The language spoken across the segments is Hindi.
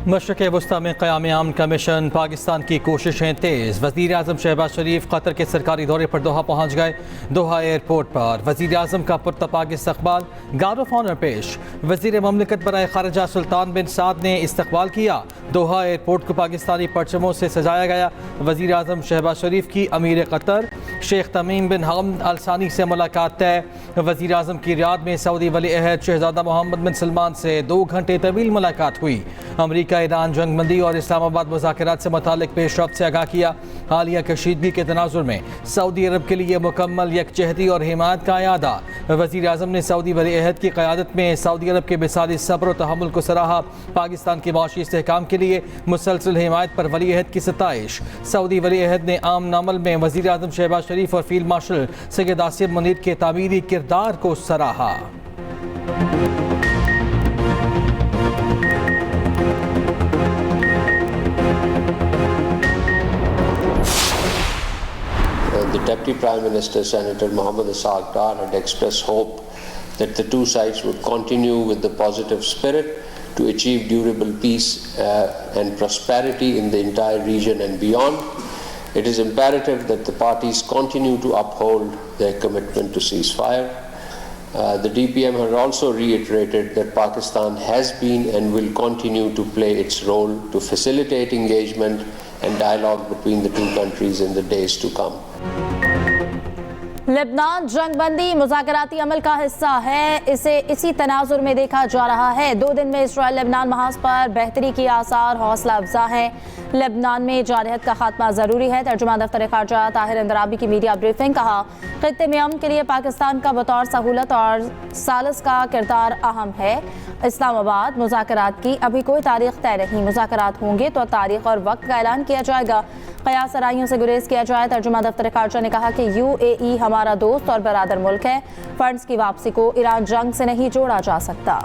मशरक़ वस्ता में क़याम अमन कमीशन पाकिस्तान की कोशिशें तेज़। वज़ीर आज़म शहबाज शरीफ कतर के सरकारी दौरे पर दोहा पहुँच गए। दोहा एयरपोर्ट पर वज़ीर आज़म का पुरतपाक इस्तक़बाल, गार्ड ऑफ ऑनर पेश। वज़ीर ममलिकत बराए ख़ारिजा सुल्तान बिन साद ने इस्तक़बाल किया। दोहा एयरपोर्ट को पाकिस्तानी परचमों से सजाया गया। वज़ीर आज़म शहबाज शरीफ की अमीर कतर शेख तमीम बिन हमद अल सानी से मुलाकात तय। वज़ीर आज़म की रियाद में सऊदी वली अहद शहज़ादा मोहम्मद बिन सलमान से 2 घंटे तवील मुलाकात हुई। अमरीका ईरान जंगबंदी और इस्लामाबाद मुज़ाकरात से मुतालिक पेशरफ्त से आगाह किया। हालिया कशीदगी के तनाजुर में सऊदी अरब के लिए मुकम्मल यकजहती और हिमायत का अयादा। वज़ीर आज़म ने सऊदी वली अहद की क़यादत में सऊदी अरब के मिसाली सब्र और तहम्मुल को सराहा। पाकिस्तान की माशी इस्तेहकाम के लिए मुसलसल हिमायत पर वली अहद की सताइश। सऊदी वली अहद ने आम नामल में वज़ीर आज़म शहबाज शरीफ और फील्ड मार्शल सैयद आसिम मुनीर के तामीरी किरदार को सराहा। The Deputy Prime Minister, Senator Mohammad Ishaq Dar, had expressed hope that the two sides would continue with the positive spirit to achieve durable peace and prosperity in the entire region and beyond. It is imperative that the parties continue to uphold their commitment to ceasefire. The DPM has also reiterated that Pakistan has been and will continue to play its role to facilitate engagement and dialogue between the two countries in the days to come. Lebanon जंगबंदी मुज़ाकराती अमल का हिस्सा है, इसे इसी तनाजुर में देखा जा रहा है। 2 दिन में इसराइल लेबनान महाज पर बेहतरी की आसार हौसला अफजा हैं। लेबनान में जारहत का खात्मा ज़रूरी है। तर्जुमान दफ्तर ख़ारजा ताहिर अंदराबी की मीडिया ब्रीफिंग। कहा, ख़ित्ते में अमन के लिए पाकिस्तान का बतौर सहूलत और सालस का किरदार अहम है। इस्लामाबाद मुज़ाकरात की अभी कोई तारीख तय नहीं। मुज़ाकरात होंगे तो तारीख और वक्त का ऐलान किया जाएगा। क़यास सराइयों से गुरेज किया जाए। तर्जुमा दफ्तर ख़ारजा ने कहा कि UAE हमारा दोस्त और बरादर मुल्क है। फंड्स की वापसी को ईरान जंग से नहीं जोड़ा जा सकता।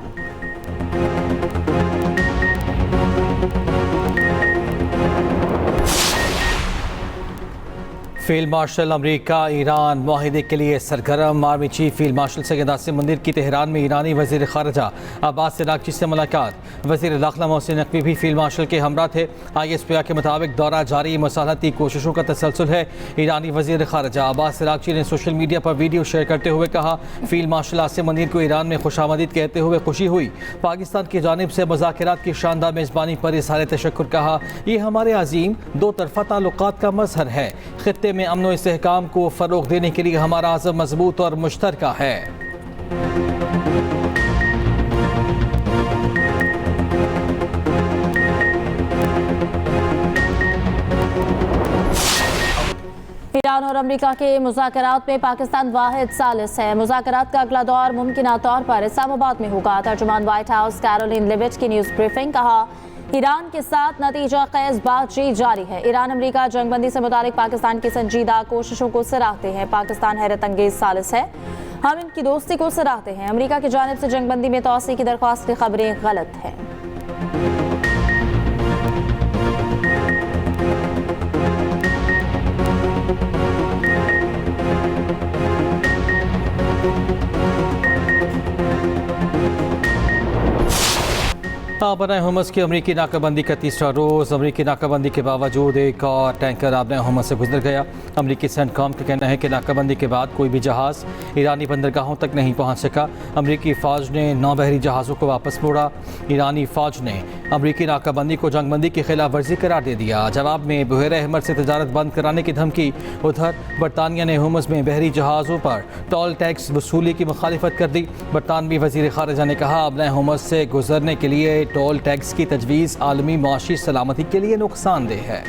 फील्ड मार्शल अमरीका ईरान माहिदे के लिए सरगर्म। Army chief field marshal Syed Asim Munir की तेहरान में ईरानी वज़ीर ख़ारिजा अब्बास अराग़ची से मुलाकात। वज़ीर दाखिला मोहसिन नकवी भी फील्ड मार्शल के हमरा थे। ISPR के मुताबिक दौरा जारी मसालहती कोशिशों का तसलसल है। ईरानी वज़ीर ख़ारिजा अब्बास अराग़ची ने सोशल मीडिया पर वीडियो शेयर करते हुए कहा, फील्ड मार्शल आसिम मुनीर को ईरान में खुशामदीद कहते हुए खुशी हुई। पाकिस्तान की जानिब से मुज़ाकरात की शानदार मेज़बानी पर इज़हार तशक्कुर। कहा, यह हमारे अजीम 2 तरफ़ा ताल्लुकात का मज़हर है। ख़ित्ते में अमन और इस्तेहकाम को फ़रोग़ देने के लिए हमारा आज़म मजबूत और मुश्तरका है। ईरान और अमेरिका के मुज़ाकरात में पाकिस्तान वाहिद सालिस है। मुज़ाकरात का अगला दौर मुमकिना तौर पर इस्लामाबाद में होगा। तर्जुमान व्हाइट हाउस कैरोलिन लिविट की न्यूज़ ब्रीफिंग। कहा, ईरान के साथ नतीजा ख़ैज़ बातचीत जारी है। ईरान अमेरिका जंगबंदी से मुतालिक पाकिस्तान की संजीदा कोशिशों को सराहते हैं। पाकिस्तान हैरत अंगेज सालिस है, हम इनकी दोस्ती को सराहते हैं। अमेरिका की जानिब से जंगबंदी में तोसी की दरख्वास्त की खबरें गलत हैं। आबना हुमस की अमरीकी नाकाबंदी का तीसरा रोज़। अमरीकी नाकाबंदी के बावजूद एक और टैंकर आबना हुमस से गुजर गया। अमरीकी सेंटकॉम का कहना है कि नाकाबंदी के बाद कोई भी जहाज़ ईरानी बंदरगाहों तक नहीं पहुंच सका। अमरीकी फ़ौज ने 9 बहरी जहाज़ों को वापस मोड़ा। ईरानी फ़ौज ने अमरीकी नाकाबंदी को जंगबंदी की खिलाफ वर्जी करार दे दिया। जवाब में बहर अहमर से तजारत बंद कराने की धमकी। उधर बरतानिया ने हुमस में बहरी जहाज़ों पर टोल टैक्स वसूली की मुखालिफत कर दी। बरतानवी वज़ीर ख़ारिजा ने कहा, आबना हुमस से गुजरने के लिए टोल टैक्स की तजवीज़ आलमी माशी सलामती के लिए नुकसानदेह है।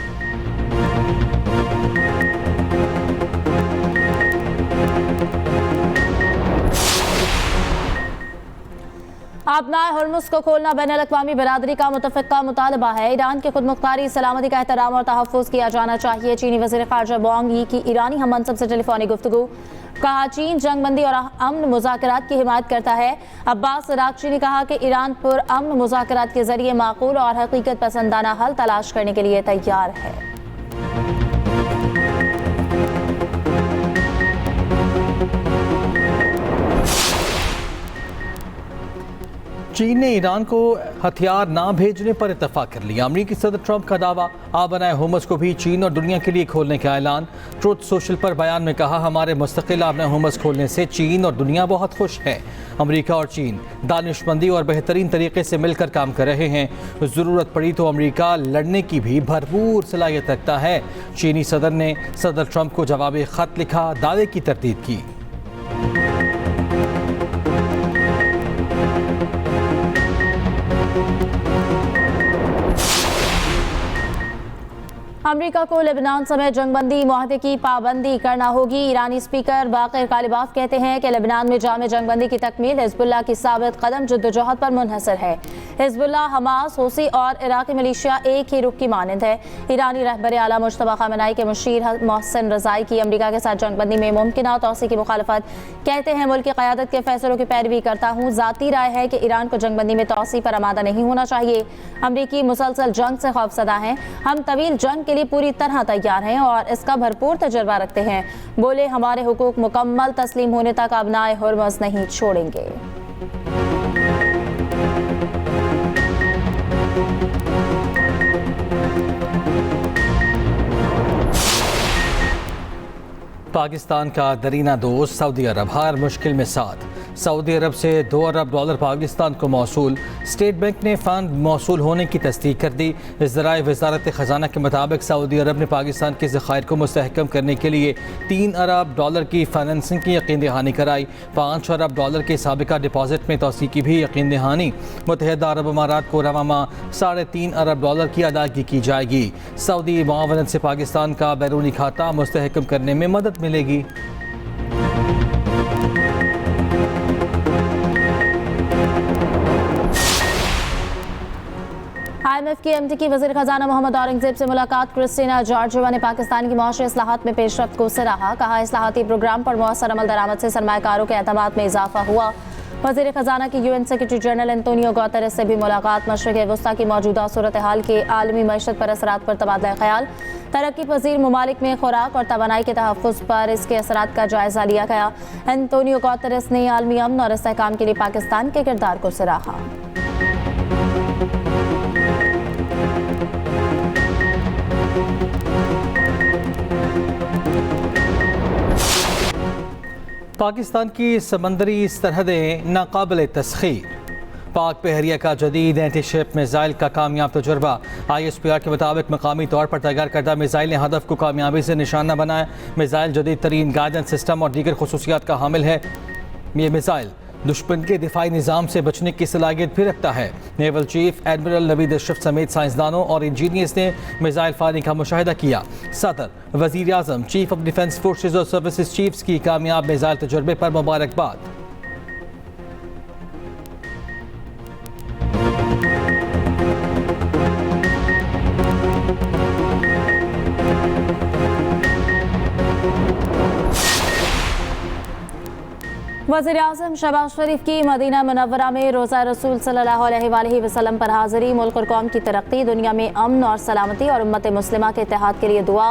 आबनाए हुर्मुज़ को खोलना बैनुल-अक़वामी बिरादरी का मुतफ़िक़ा मुतालबा है। ईरान की खुदमुख्तारी सलामती का एहतराम और तहफ़्फ़ुज़ किया जाना चाहिए। चीनी वज़ीर ख़ारिजा वांग यी की ईरानी हम मनसब से टेलीफोनिक गुफ्तगू। कहा, चीन जंगबंदी और अमन मुज़ाकरात की हिमायत करता है। अब्बास अराग़ची ने कहा कि ईरान पुरअमन मुज़ाकरात के ज़रिए माक़ूल और हकीकत पसंदाना हल तलाश करने के लिए तैयार है। चीन ने ईरान को हथियार ना भेजने पर इत्तफाक कर लिया। अमरीकी सदर ट्रंप का दावा, आबनाए हुमस को भी चीन और दुनिया के लिए खोलने का ऐलान। ट्रुथ सोशल पर बयान में कहा, हमारे मुस्तकिल आबनाए हुमस खोलने से चीन और दुनिया बहुत खुश है। अमरीका और चीन दानिशमंदी और बेहतरीन तरीके से मिलकर काम कर रहे हैं। ज़रूरत पड़ी तो अमरीका लड़ने की भी भरपूर सलाहियत रखता है। चीनी सदर ने सदर ट्रंप को जवाबी खत लिखा, दावे की तरदीद की। अमरीका को लेबनान समेत जंगबंदी मुआहदे की पाबंदी करना होगी। ईरानी स्पीकर बाक़िर कालिबाफ कहते हैं कि लेबनान में जामे जंगबंदी की तकमील हिज़्बुल्लाह की साबित कदम जद्दोजहद पर मुनहसर है। हिज़्बुल्लाह, हमास, हूसी और इराक़ी मिलिशिया एक ही रुख की मानंद है। ईरानी रहबर आला मुश्तबा ख़ामेनी के मुशीर मोहसिन रज़ाई की अमरीका के साथ जंगबंदी में मुमकिन तौसी की मुखालफत। कहते हैं, मुल्क की क़यादत के फैसलों की पैरवी करता हूँ। ज़ाती राय है कि ईरान को जंगबंदी में तौसी पर आमादा नहीं होना चाहिए। अमरीकी मुसलसल जंग से खौफसदा हैं। हम तवील जंग के लिए पूरी तरह तैयार हैं और इसका भरपूर तजर्बा रखते हैं। बोले, हमारे हुकूक मुकम्मल तस्लीम होने तक अबनाए हुर्मज़ नहीं छोड़ेंगे। पाकिस्तान का दरीना दोस्त सऊदी अरब हर मुश्किल में साथ। सऊदी अरब से $2 अरब पाकिस्तान को मौसूल। स्टेट बैंक ने फ़ंड मौसूल होने की तस्दीक कर दी। ज़राए वज़ारत ख़जाना के मुताबिक सऊदी अरब ने पाकिस्तान के ज़खायर को मुस्तहकम करने के लिए $3 अरब की फाइनेंसिंग की यकीन दहानी कराई। $5 अरब के साबिका डिपॉजिट में तोसी की भी यकीन दहानी। मुत्तहिदा अरब अमारात को रवा माह $3.5 अरब की अदायगी की जाएगी। सऊदी मुआवनत से पाकिस्तान का बैरूनी खाता मुस्तहकम करने में मदद मिलेगी। IMF की MT की वज़ीर ख़जाना मोहम्मद औरंगज़ेब से मुलाकात। क्रिस्टीना जॉर्जिवा ने पाकिस्तान की मौशरी इस्लाहात में पेशरफ्त को सराहा। कहा, इस्लाहाती प्रोग्राम पर मौसर अमल दरामद से सरमायाकारों के एतमाद में इजाफा हुआ। वज़ीर ख़जाना की UN secretary general Antonio Guterres से भी मुलाकात। मशरिक़ वस्ता की मौजूदा सूरत हाल के आलमी मईशत पर असरात पर तबादला ख्याल। तरक्की पजीर ममालिक में खुराक और तवानाई के तहफ़्फ़ुज़ पर इसके असरात का जायज़ा लिया गया। एंटोनियो गुतेरेस ने आलमी अमन और इस्तेहकाम के लिए पाकिस्तान के किरदार को सराहा। पाकिस्तान की समंदरी सरहदें नाकाबिल तस्खीर। पाक बहरिया का जदीद एंटी शिप मिसाइल का कामयाब तजुर्बा। ISPR के मुताबिक मकामी तौर पर तैयार करदा मिसाइल ने हदफ को कामयाबी से निशाना बनाया। मिसाइल जदीद तरीन गाइडेंस सिस्टम और दीगर खसूसियात का हामिल है। ये मिसाइल दुश्मन के दिफाई निज़ाम से बचने की सलाहियत भी रखता है। Naval chief admiral Naveed Ashraf समेत साइंसदानों और इंजीनियर्स ने मिसाइल फायरिंग का मुशाहिदा किया। सदर, वज़ीर आज़म, चीफ ऑफ डिफेंस फोर्सेज और सर्विसेज चीफ्स की कामयाब मिसाइल तजुर्बे पर मुबारकबाद। वज़ीर आज़म शहबाज शरीफ की मदीना मुनव्वरा में रोज़ा रसूल सल्लल्लाहु अलैहि वसल्लम पर हाज़िरी। मुल्क और कौम की तरक्की, दुनिया में अमन और सलामती और उम्मत मुस्लिमा के इत्तेहाद के लिए दुआ।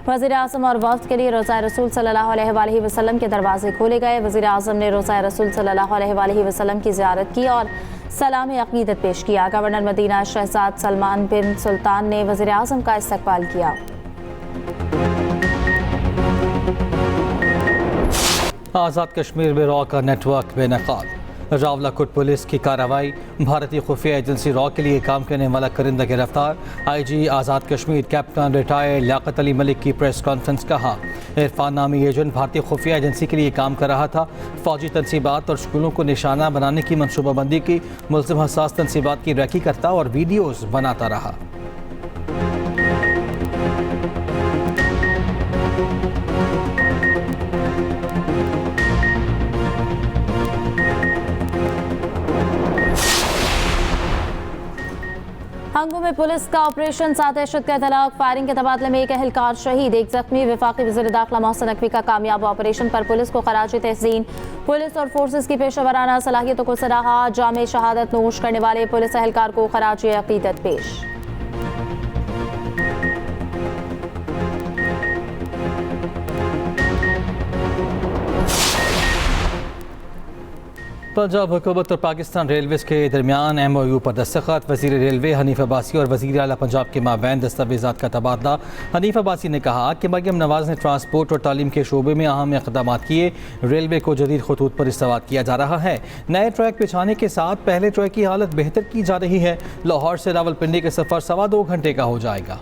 वज़ीर आज़म और वफ़द के लिए रोज़ा रसूल सल्लल्लाहु अलैहि वसल्लम के दरवाजे खोले गए। वज़ीर आज़म ने रोज़ा रसूल सल्लल्लाहु अलैहि वसल्लम की ज़ियारत की और सलाम अक़ीदत पेश किया। गवर्नर मदीना शहज़ाद सलमान बिन सुल्तान ने वज़ीर आज़म का इस्तकबाल किया। आज़ाद कश्मीर में रॉ का नेटवर्क बेनकाब। रावलाकोट पुलिस की कार्रवाई। भारतीय खुफिया एजेंसी रॉ के लिए काम करने वाला करिंदा गिरफ्तार। IG Azad Kashmir captain retired Liaquat Ali Malik की प्रेस कॉन्फ्रेंस। कहा, इरफान नामी एजेंट भारतीय खुफिया एजेंसी के लिए काम कर रहा था। फौजी तनसीबात और स्कूलों को निशाना बनाने की मनसूबाबंदी की। मुल्ज़िम हसास तनसीबात की रैकी करता और वीडियोज़ बनाता रहा। हंगू में पुलिस का ऑपरेशन 7 दहशत का इतलाक। फायरिंग के तबादले में एक अहलकार शहीद, एक जख्मी। वफाकी वज़ीर दाखिला मोहसिन नकवी का कामयाब ऑपरेशन पर पुलिस को खराज तहसीन। पुलिस और फोर्सेस की पेशेवराना सलाहियतों को सराहा। जामे शहादत नोश करने वाले पुलिस अहलकार को खराज अक़ीदत पेश। पंजाब हुकूमत और पाकिस्तान रेलवेज़ के दरमियान MOU पर दस्तखत। वज़ीर रेलवे हनीफ अब्बासी और वज़ीर आला पंजाब के माबैन दस्तावेज़ात का तबादला। हनीफ अब्बासी ने कहा कि मरियम नवाज़ ने ट्रांसपोर्ट और तालीम के शोबे में अहम इक़दाम किए। रेलवे को जदीद खतूत पर इस्तेमाल किया जा रहा है। नए ट्रैक बिछाने के साथ पहले ट्रैक की हालत बेहतर की जा रही है। लाहौर से रावलपिंडी का सफ़र 2.25 घंटे का हो जाएगा।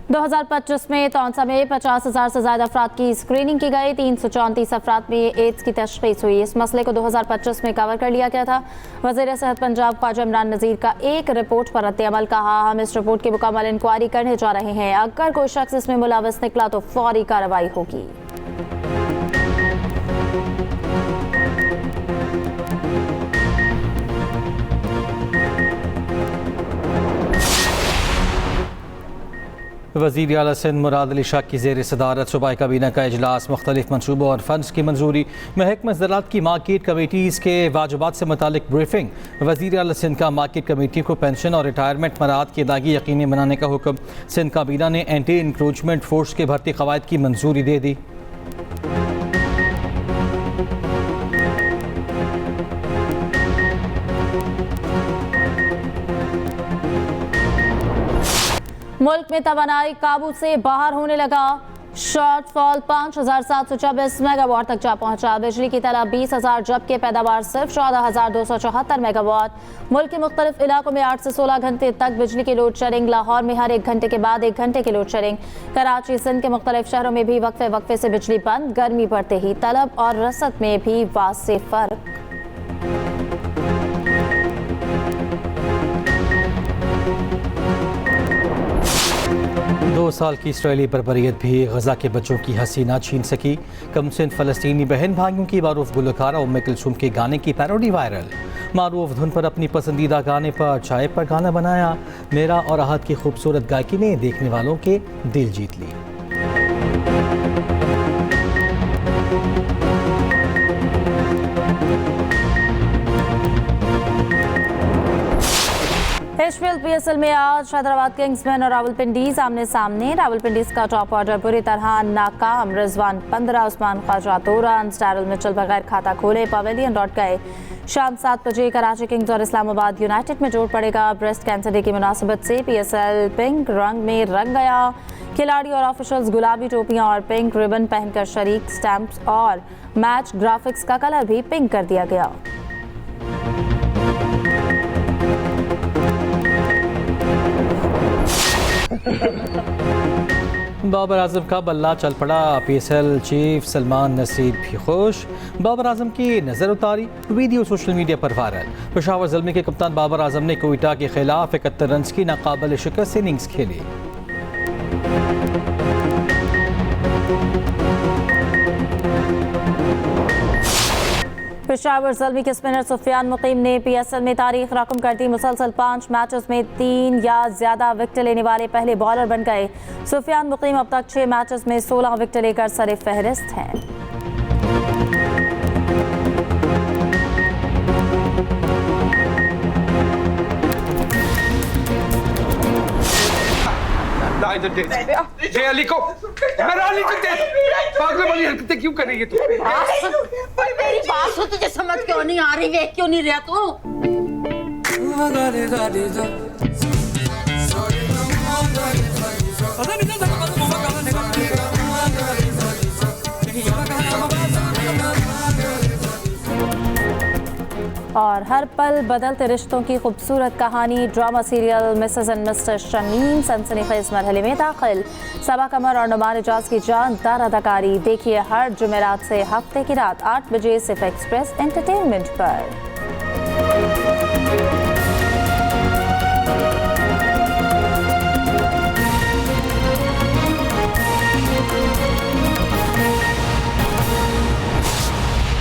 दो 2025 में तौंसा में 50,000 से ज़्यादा अफराद की स्क्रीनिंग की गई। 334 अफराद में एड्स की तशख़ीस हुई। इस मसले को 2025 में कवर कर लिया गया था। वज़ीर सेहत पंजाब ख्वाजा इमरान नज़ीर का एक रिपोर्ट पर रद्द-ए-अमल। कहा, हम इस रिपोर्ट की मुकम्मल इंक्वायरी करने जा रहे हैं। अगर कोई शख्स इसमें मुलव्वस निकला तो फौरी कार्रवाई होगी। वज़ीर आला सिंध मुराद अली शाह की ज़ेर सदारत सूबाई काबीना का इजलास। मुख्तलिफ मनसूबों और फंड्स की मंजूरी। महकमा ज़राअत की मार्केट कमेटीज़ के वाजिबात से मुतालिक ब्रीफिंग। वज़ीर आला सिंध का मार्केट कमेटी को पेंशन और रिटायरमेंट मराहत की अदायगी यकीनी बनाने का हुक्म। सिंध काबीना ने एंटी इंक्रोचमेंट फोर्स के भर्ती कवायद की मंजूरी दे दी। मुल्क में तवानाई काबू से बाहर होने लगा। शॉर्टफॉल 5,724 मेगावाट तक जा पहुंचा। बिजली की तलब 20,000 जबकि पैदावार सिर्फ 14,274 मेगावाट। मुल्क के मुख्तलिफ इलाकों में 8 से 16 घंटे तक बिजली की लोड शेडिंग। लाहौर में हर 1 घंटे के बाद 1 घंटे की लोड शेडिंग। कराची सिंध के मुख्तलिफ शहरों में भी वक्फे वक्फे से बिजली बंद। गर्मी बढ़ते ही तलब और रसद में भी वाज़ेह फर्क। 2 साल की इसराइली बर्बरियत भी गजा के बच्चों की हंसी ना छीन सकी। कमसिन फ़लस्तीनी बहन भाइयों की मारूफ गुलकारा उम्मे कुलसूम के गाने की पैरोडी वायरल। मारूफ धुन पर अपनी पसंदीदा गाने पर चाय पर गाना बनाया। मेरा और आहत की खूबसूरत गायकी ने देखने वालों के दिल जीत ली। PSL में आज हैदराबाद किंग्समैन और रावलपिंडीज आमने सामने। रावलपिंडीज का टॉप ऑर्डर बुरी तरह नाकाम। Rizwan 15, Usman Khawaja 2 run. Daryl Mitchell बगैर खाता खोले पवेलियन लौट गए। शाम 7 बजे कराची किंग्स और इस्लामाबाद यूनाइटेड में जोड़ पड़ेगा। ब्रेस्ट कैंसर डे की मुनासिबत से PSL पिंक रंग में रंग गया। खिलाड़ी और ऑफिशियल्स गुलाबी टोपियां और पिंक रिबन पहनकर शरीक। स्टैंप्स और मैच ग्राफिक्स का कलर भी पिंक कर दिया गया। बाबर आजम का बल्ला चल पड़ा। PSL चीफ सलमान नसीर भी खुश। बाबर आजम की नज़र उतारी वीडियो सोशल मीडिया पर वायरल। पेशावर ज़ल्मी के कप्तान बाबर आजम ने कोयटा के खिलाफ 71 रन की नाकाबिल शिकस्त इनिंग्स खेली। पेशावर ज़ल्मी के स्पिनर सुफियान मुकीम ने PSL में तारीख रकम कर दी। मुसलसल 5 मैचेस में 3 या ज़्यादा विकेट लेने वाले पहले बॉलर बन गए। सुफियान मुकीम अब तक 6 मैचेस में 16 विकेट लेकर सरे फहरिस्त हैं। अली को अली को पागल वाली हरकतें क्यों कर रही है तू? पर मेरी बात तो तुझे समझ क्यों नहीं आ रही? देख क्यों नहीं रहा तू? और हर पल बदलते रिश्तों की खूबसूरत कहानी। Drama serial Mrs and mister Shamim सनसनीखेज मरहले में दाखिल। सबा कमर और नुमान एजाज की जानदार अदाकारी। देखिए हर जुमेरात से हफ्ते की रात 8 बजे सिर्फ एक्सप्रेस एंटरटेनमेंट पर।